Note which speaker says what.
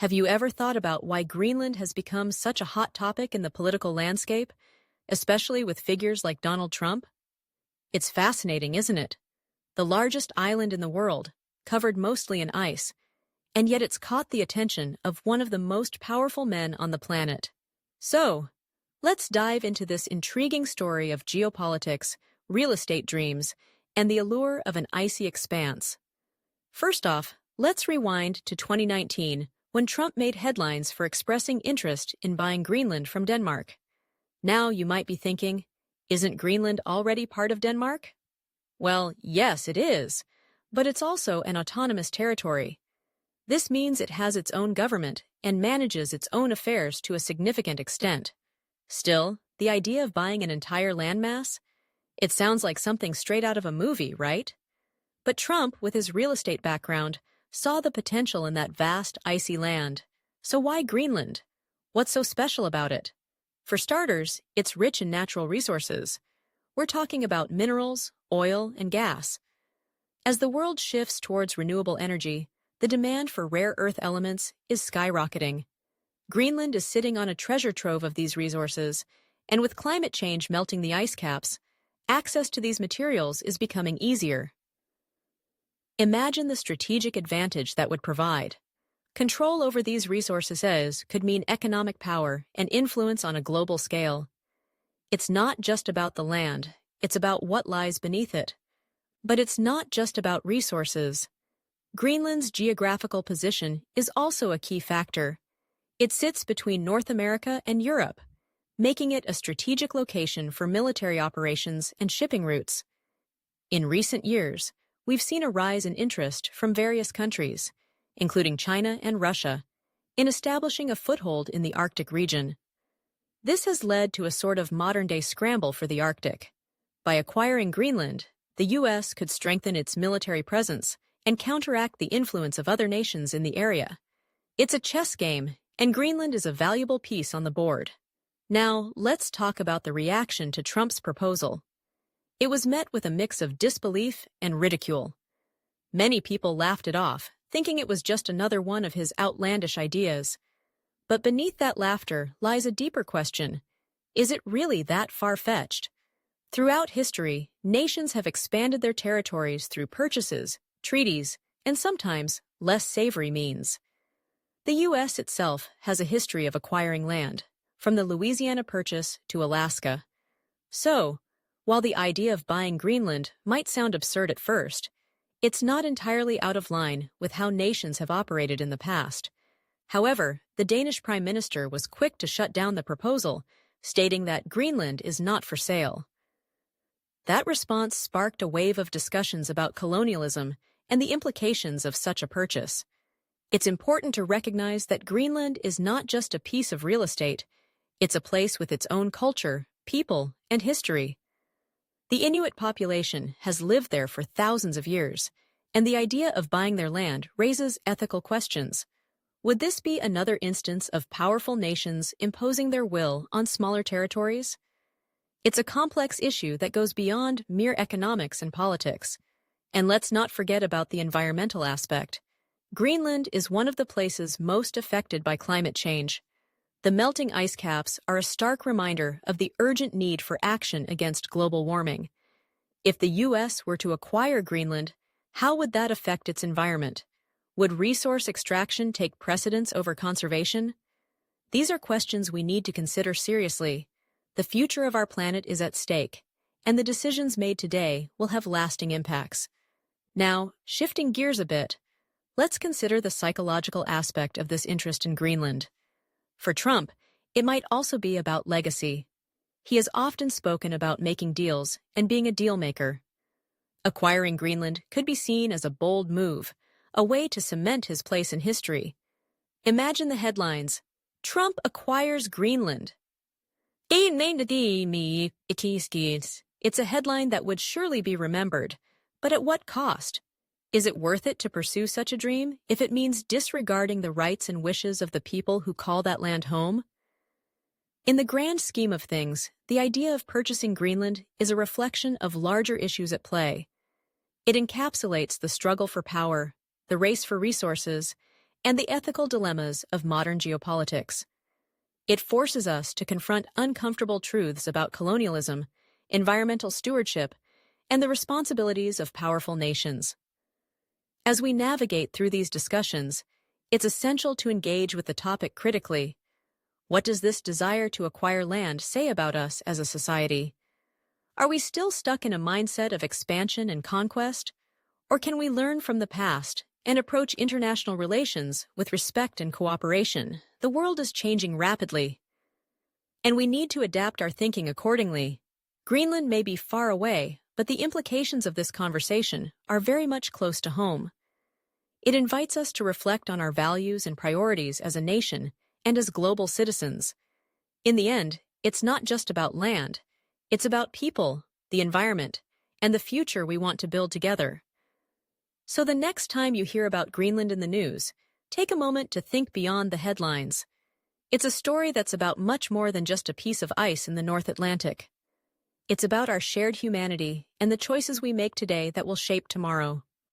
Speaker 1: Have you ever thought about why Greenland has become such a hot topic in the political landscape, especially with figures like Donald Trump? It's fascinating, isn't it? The largest island in the world, covered mostly in ice, and yet it's caught the attention of one of the most powerful men on the planet. So, let's dive into this intriguing story of geopolitics, real estate dreams, and the allure of an icy expanse. First off, let's rewind to 2019, when Trump made headlines for expressing interest in buying Greenland from Denmark. Now you might be thinking, isn't Greenland already part of Denmark? Well, yes, it is, but it's also an autonomous territory. This means it has its own government and manages its own affairs to a significant extent. Still, the idea of buying an entire landmass? It sounds like something straight out of a movie, right? But Trump, with his real estate background, saw the potential in that vast, icy land. So why Greenland? What's so special about it? For starters, it's rich in natural resources. We're talking about minerals, oil, and gas. As the world shifts towards renewable energy, the demand for rare earth elements is skyrocketing. Greenland is sitting on a treasure trove of these resources, and with climate change melting the ice caps, access to these materials is becoming easier. Imagine the strategic advantage that would provide. Control over these resources could mean economic power and influence on a global scale. It's not just about the land, it's about what lies beneath it. But it's not just about resources. Greenland's geographical position is also a key factor. It sits between North America and Europe, making it a strategic location for military operations and shipping routes. In recent years, we've seen a rise in interest from various countries, including China and Russia, in establishing a foothold in the Arctic region. This has led to a sort of modern-day scramble for the Arctic. By acquiring Greenland, the U.S. could strengthen its military presence and counteract the influence of other nations in the area. It's a chess game, and Greenland is a valuable piece on the board. Now, let's talk about the reaction to Trump's proposal. It was met with a mix of disbelief and ridicule. Many people laughed it off, thinking it was just another one of his outlandish ideas. But beneath that laughter lies a deeper question. Is it really that far-fetched? Throughout history, nations have expanded their territories through purchases, treaties, and sometimes less savory means. The U.S. itself has a history of acquiring land, from the Louisiana Purchase to Alaska. So, while the idea of buying Greenland might sound absurd at first, it's not entirely out of line with how nations have operated in the past. However, the Danish Prime Minister was quick to shut down the proposal, stating that Greenland is not for sale. That response sparked a wave of discussions about colonialism and the implications of such a purchase. It's important to recognize that Greenland is not just a piece of real estate, it's a place with its own culture, people, and history. The Inuit population has lived there for thousands of years, and the idea of buying their land raises ethical questions. Would this be another instance of powerful nations imposing their will on smaller territories? It's a complex issue that goes beyond mere economics and politics. And let's not forget about the environmental aspect. Greenland is one of the places most affected by climate change. The melting ice caps are a stark reminder of the urgent need for action against global warming. If the U.S. were to acquire Greenland, how would that affect its environment? Would resource extraction take precedence over conservation? These are questions we need to consider seriously. The future of our planet is at stake, and the decisions made today will have lasting impacts. Now, shifting gears a bit, let's consider the psychological aspect of this interest in Greenland. For Trump, it might also be about legacy. He has often spoken about making deals and being a deal maker. Acquiring Greenland could be seen as a bold move, a way to cement his place in history. Imagine the headlines: Trump acquires Greenland. It's a headline that would surely be remembered, but at what cost? Is it worth it to pursue such a dream if it means disregarding the rights and wishes of the people who call that land home? In the grand scheme of things, the idea of purchasing Greenland is a reflection of larger issues at play. It encapsulates the struggle for power, the race for resources, and the ethical dilemmas of modern geopolitics. It forces us to confront uncomfortable truths about colonialism, environmental stewardship, and the responsibilities of powerful nations. As we navigate through these discussions, it's essential to engage with the topic critically. What does this desire to acquire land say about us as a society? Are we still stuck in a mindset of expansion and conquest? Or can we learn from the past and approach international relations with respect and cooperation? The world is changing rapidly, and we need to adapt our thinking accordingly. Greenland may be far away, but the implications of this conversation are very much close to home. It invites us to reflect on our values and priorities as a nation and as global citizens. In the end, it's not just about land. It's about people, the environment, and the future we want to build together. So the next time you hear about Greenland in the news, take a moment to think beyond the headlines. It's a story that's about much more than just a piece of ice in the North Atlantic. It's about our shared humanity and the choices we make today that will shape tomorrow.